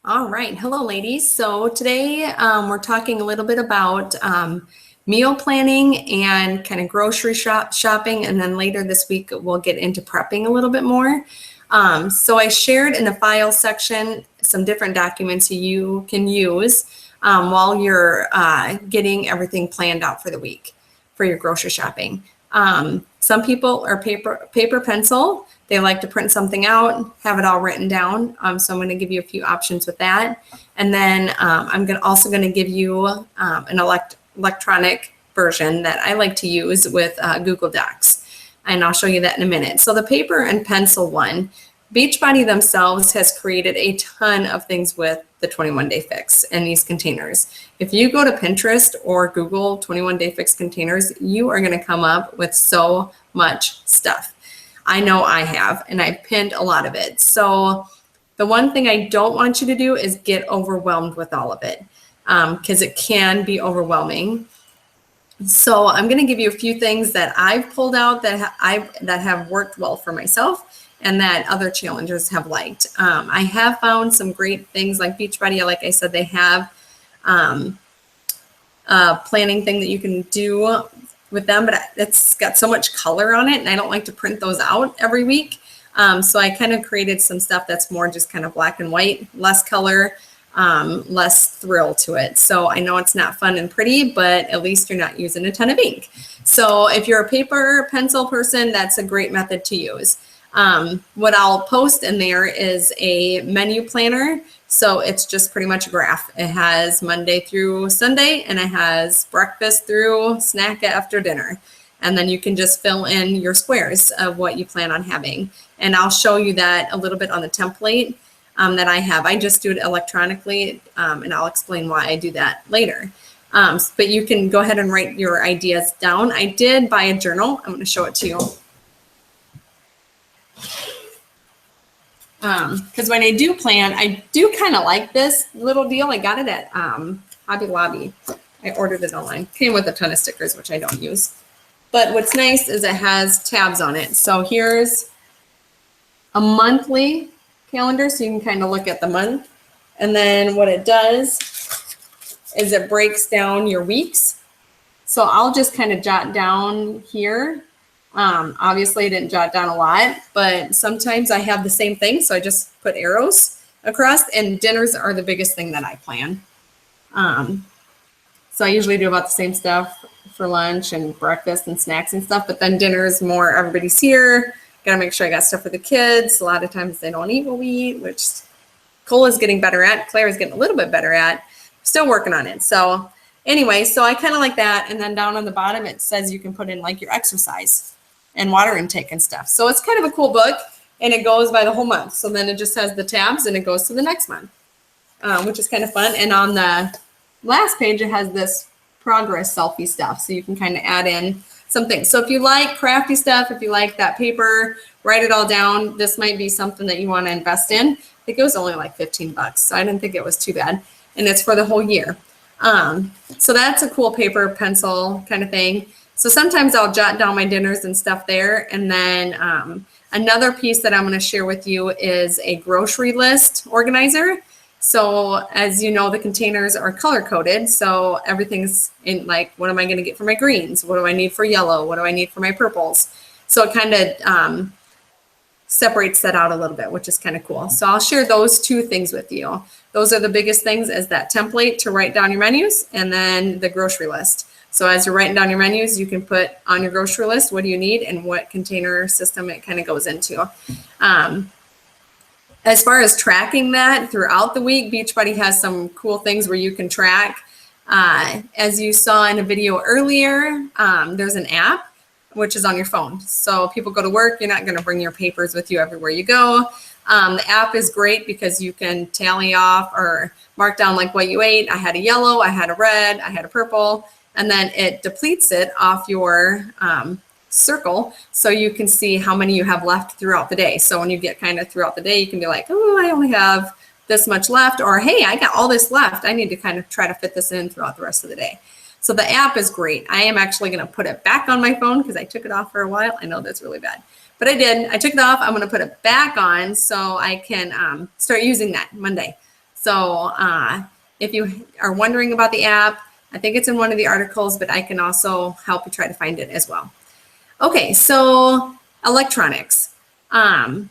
All right. Hello, ladies. So today we're talking a little bit about meal planning and kind of grocery shopping. And then later this week, we'll get into prepping a little bit more. So I shared in the file section some different documents you can use while you're getting everything planned out for the week for your grocery shopping. Some people are paper pencil. They like to print something out, have it all written down. So I'm going to give you a few options with that. And then I'm also going to give you an electronic version that I like to use with Google Docs. And I'll show you that in a minute. So the paper and pencil one, Beachbody themselves has created a ton of things with the 21-day fix and these containers. If you go to Pinterest or Google 21-day fix containers, you are going to come up with so much stuff. I know I have, and I pinned a lot of it. So the one thing I don't want you to do is get overwhelmed with all of it because it can be overwhelming. So I'm going to give you a few things that I've pulled out that have worked well for myself and that other challengers have liked. I have found some great things like Beachbody. Like I said, they have a planning thing that you can do with them, but it's got so much color on it, and I don't like to print those out every week. So I kind of created some stuff that's more just kind of black and white, less color, less thrill to it. So I know it's not fun and pretty, but at least you're not using a ton of ink. So if you're a paper pencil person, that's a great method to use. What I'll post in there is a menu planner. So it's just pretty much a graph. It has Monday through Sunday, and it has breakfast through snack after dinner. And then you can just fill in your squares of what you plan on having. And I'll show you that a little bit on the template that I have. I just do it electronically, and I'll explain why I do that later. But you can go ahead and write your ideas down. I did buy a journal. I'm going to show it to you. Because when I do plan, I do kind of like this little deal. I got it at Hobby Lobby. I ordered it online. Came with a ton of stickers, which I don't use. But what's nice is it has tabs on it. So here's a monthly calendar, so you can kind of look at the month. And then what it does is it breaks down your weeks. So I'll just kind of jot down here. Obviously I didn't jot down a lot, but sometimes I have the same thing. So I just put arrows across, and dinners are the biggest thing that I plan. So I usually do about the same stuff for lunch and breakfast and snacks and stuff, but then dinner is more everybody's here. Got to make sure I got stuff for the kids. A lot of times they don't eat what we eat, which Cole is getting better at. Claire is getting a little bit better at. Still working on it. So anyway, so I kind of like that. And then down on the bottom, it says you can put in like your exercise and water intake and stuff. So it's kind of a cool book, and it goes by the whole month. So then it just has the tabs, and it goes to the next month, which is kind of fun. And on the last page, it has this progress selfie stuff. So you can kind of add in some things. So if you like crafty stuff, if you like that paper, write it all down. This might be something that you want to invest in. I think it was only like $15, so I didn't think it was too bad. And it's for the whole year. So that's a cool paper pencil kind of thing. So sometimes I'll jot down my dinners and stuff there. And then another piece that I'm going to share with you is a grocery list organizer. So as you know, the containers are color coded. So everything's in like, what am I going to get for my greens? What do I need for yellow? What do I need for my purples? So it kind of separates that out a little bit, which is kind of cool. So I'll share those two things with you. Those are the biggest things, as that template to write down your menus, and then the grocery list. So as you're writing down your menus, you can put on your grocery list, what do you need and what container system it kind of goes into. As far as tracking that throughout the week, Beachbody has some cool things where you can track. As you saw in a video earlier, there's an app which is on your phone. So people go to work, you're not going to bring your papers with you everywhere you go. The app is great because you can tally off or mark down like what you ate. I had a yellow, I had a red, I had a purple. And then it depletes it off your circle, so you can see how many you have left throughout the day. So when you get kind of throughout the day, you can be like, oh, I only have this much left, or hey, I got all this left. I need to kind of try to fit this in throughout the rest of the day. So the app is great. I am actually going to put it back on my phone because I took it off for a while. I know that's really bad, but I did. I took it off. I'm going to put it back on so I can start using that Monday. So if you are wondering about the app, I think it's in one of the articles, but I can also help you try to find it as well. Okay, so electronics. The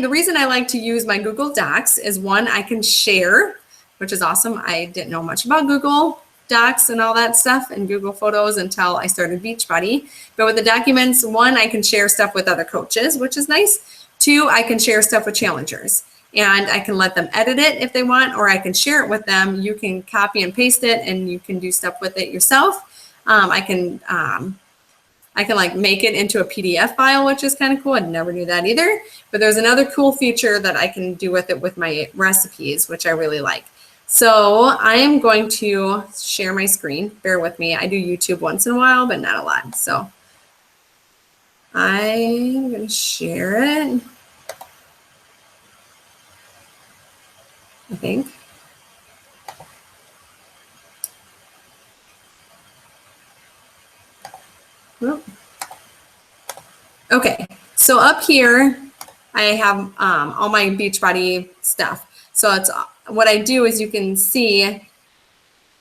reason I like to use my Google Docs is one, I can share, which is awesome. I didn't know much about Google Docs and all that stuff and Google Photos until I started Beachbody. But with the documents, one, I can share stuff with other coaches, which is nice. Two, I can share stuff with challengers. And I can let them edit it if they want, or I can share it with them. You can copy and paste it, and you can do stuff with it yourself. I can like make it into a PDF file, which is kind of cool. I never knew that either. But there's another cool feature that I can do with it with my recipes, which I really like. So I am going to share my screen. Bear with me. I do YouTube once in a while, but not a lot. So I'm going to share it. I think. Oh. Okay, so up here, I have all my Beachbody stuff. So it's what I do is you can see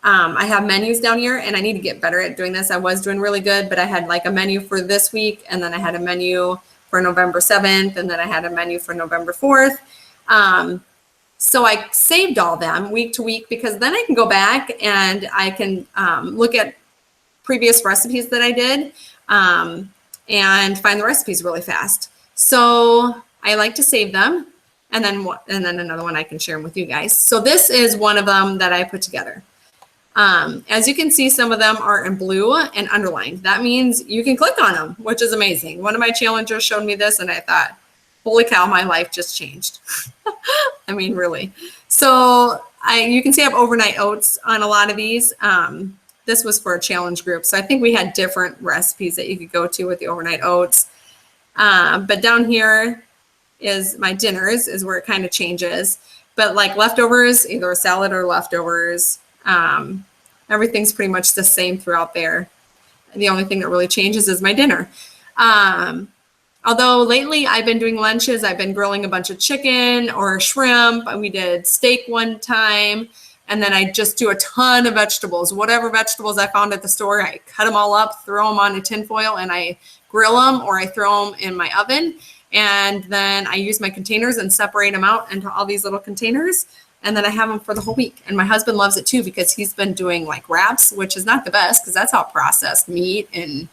I have menus down here, and I need to get better at doing this. I was doing really good, but I had like a menu for this week, and then I had a menu for November 7th, and then I had a menu for November 4th. So I saved all them week to week, because then I can go back and I can look at previous recipes that I did and find the recipes really fast. So I like to save them, and then another one I can share them with you guys. So this is one of them that I put together. As you can see, some of them are in blue and underlined. That means you can click on them, which is amazing. One of my challengers showed me this, and I thought, holy cow, my life just changed. I mean, really. So you can see I have overnight oats on a lot of these. This was for a challenge group. So I think we had different recipes that you could go to with the overnight oats. But down here is my dinners, is where it kind of changes. But like leftovers, either a salad or leftovers, everything's pretty much the same throughout there. The only thing that really changes is my dinner. Although lately I've been doing lunches, I've been grilling a bunch of chicken or shrimp, and we did steak one time, and then I just do a ton of vegetables. Whatever vegetables I found at the store, I cut them all up, throw them on a tin foil, and I grill them, or I throw them in my oven, and then I use my containers and separate them out into all these little containers, and then I have them for the whole week. And my husband loves it too, because he's been doing like wraps, which is not the best, because that's all processed meat, and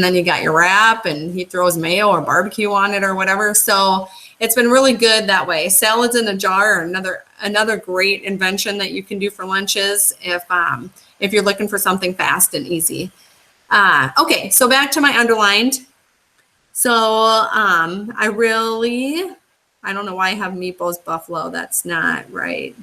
then you got your wrap, and he throws mayo or barbecue on it or whatever. So it's been really good that way. Salads in a jar are another great invention that you can do for lunches if you're looking for something fast and easy. Okay, so back to my underlined. So I don't know why I have meatballs buffalo. That's not right.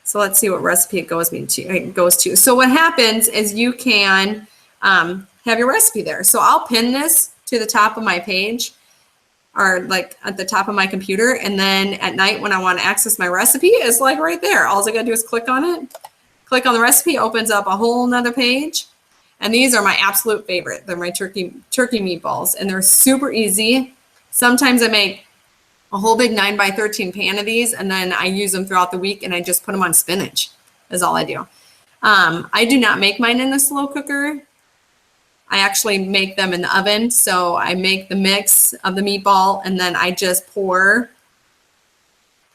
So let's see what recipe it goes to. So what happens is you can have your recipe there. So I'll pin this to the top of my page, or like at the top of my computer. And then at night when I want to access my recipe, it's like right there. All I gotta do is click on it, click on the recipe, opens up a whole nother page. And these are my absolute favorite. They're my turkey meatballs, and they're super easy. Sometimes I make a whole big 9x13 pan of these, and then I use them throughout the week, and I just put them on spinach is all I do. I do not make mine in the slow cooker. I actually make them in the oven. So I make the mix of the meatball, and then I just pour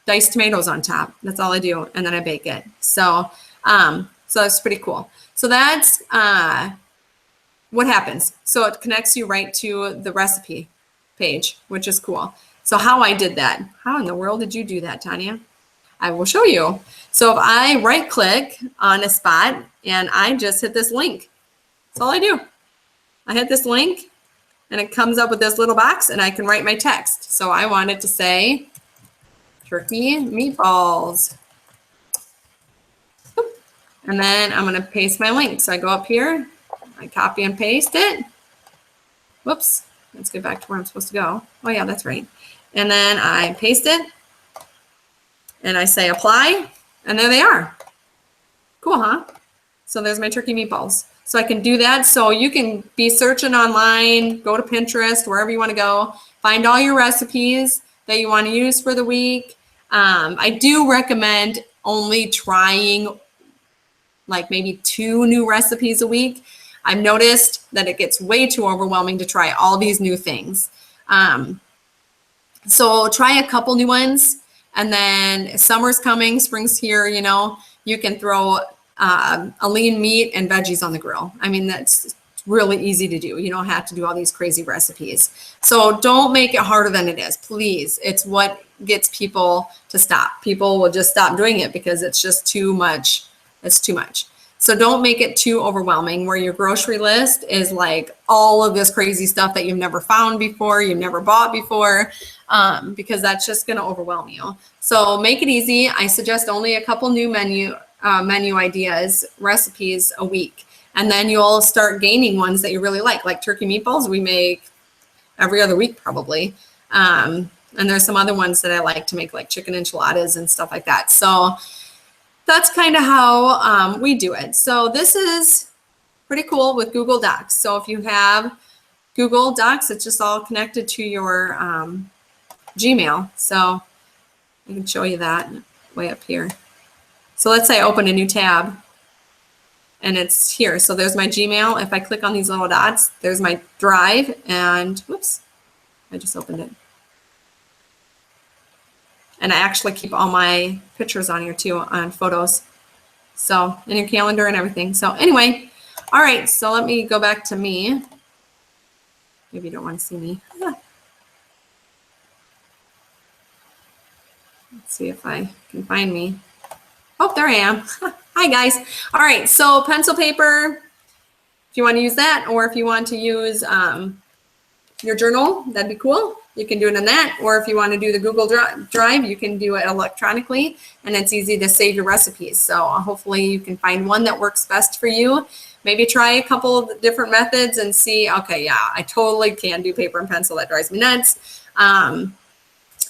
diced tomatoes on top. That's all I do. And then I bake it. So that's pretty cool. So that's what happens. So it connects you right to the recipe page, which is cool. So how I did that, how in the world did you do that, Tanya? I will show you. So if I right click on a spot and I just hit this link, that's all I do. I hit this link and it comes up with this little box, and I can write my text. So I wanted to say turkey meatballs. And then I'm going to paste my link. So I go up here, I copy and paste it. Whoops, let's get back to where I'm supposed to go. Oh yeah, that's right. And then I paste it and I say apply, and there they are. Cool, huh? So there's my turkey meatballs. So I can do that. So you can be searching online, go to Pinterest, wherever you want to go, find all your recipes that you want to use for the week. I do recommend only trying like maybe 2 new recipes a week. I've noticed that it gets way too overwhelming to try all these new things. So try a couple new ones, and then summer's coming, spring's here, you know, you can throw a lean meat and veggies on the grill. I mean, that's really easy to do. You don't have to do all these crazy recipes. So don't make it harder than it is, please. It's what gets people to stop. People will just stop doing it because it's just too much. It's too much. So don't make it too overwhelming where your grocery list is like all of this crazy stuff that you've never found before, you've never bought before, because that's just going to overwhelm you. So make it easy. I suggest only a couple new menu ideas, recipes a week. And then you'll start gaining ones that you really like turkey meatballs. We make every other week probably. And there's some other ones that I like to make, like chicken enchiladas and stuff like that. So that's kind of how we do it. So this is pretty cool with Google Docs. So if you have Google Docs, it's just all connected to your Gmail. So I can show you that way up here. So let's say I open a new tab and it's here. So there's my Gmail. If I click on these little dots, there's my Drive, and whoops, I just opened it. And I actually keep all my pictures on here too, on photos. So in your calendar and everything. So anyway, all right, so let me go back to me. Maybe you don't want to see me. Let's see if I can find me. Oh, there I am. Hi guys. All right, so pencil paper, if you want to use that, or if you want to use your journal, that'd be cool. You can do it in that, or if you want to do the Google Drive, you can do it electronically, and it's easy to save your recipes. So hopefully you can find one that works best for you. Maybe try a couple of different methods and see, okay, yeah, I totally can do paper and pencil. That drives me nuts.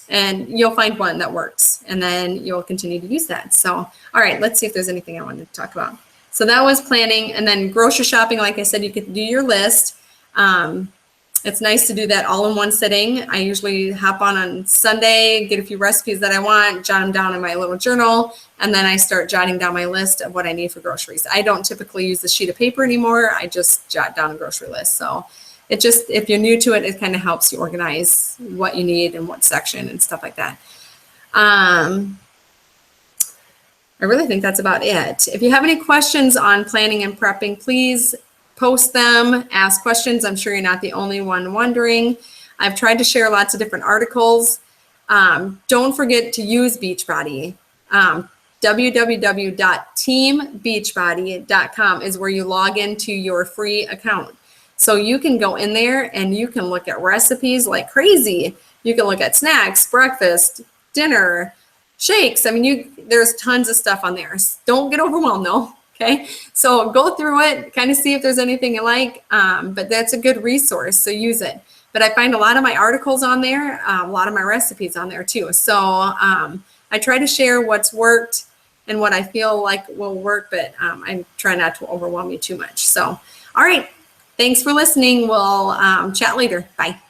And you'll find one that works, and then you'll continue to use that. So, all right, let's see if there's anything I wanted to talk about. So that was planning, and then grocery shopping. Like I said, you could do your list. It's nice to do that all in one sitting. I usually hop on Sunday, get a few recipes that I want, jot them down in my little journal, and then I start jotting down my list of what I need for groceries. I don't typically use the sheet of paper anymore. I just jot down a grocery list. So it just, if you're new to it, it kind of helps you organize what you need and what section and stuff like that. I really think that's about it. If you have any questions on planning and prepping, please post them, ask questions. I'm sure you're not the only one wondering. I've tried to share lots of different articles. Don't forget to use Beachbody. www.teambeachbody.com is where you log into your free account. So you can go in there and you can look at recipes like crazy. You can look at snacks, breakfast, dinner, shakes. I mean, there's tons of stuff on there. Don't get overwhelmed though. Okay, so go through it, kind of see if there's anything you like, but that's a good resource, so use it. But I find a lot of my articles on there, a lot of my recipes on there too. So I try to share what's worked and what I feel like will work, but I try not to overwhelm you too much. So, all right, thanks for listening. We'll chat later. Bye.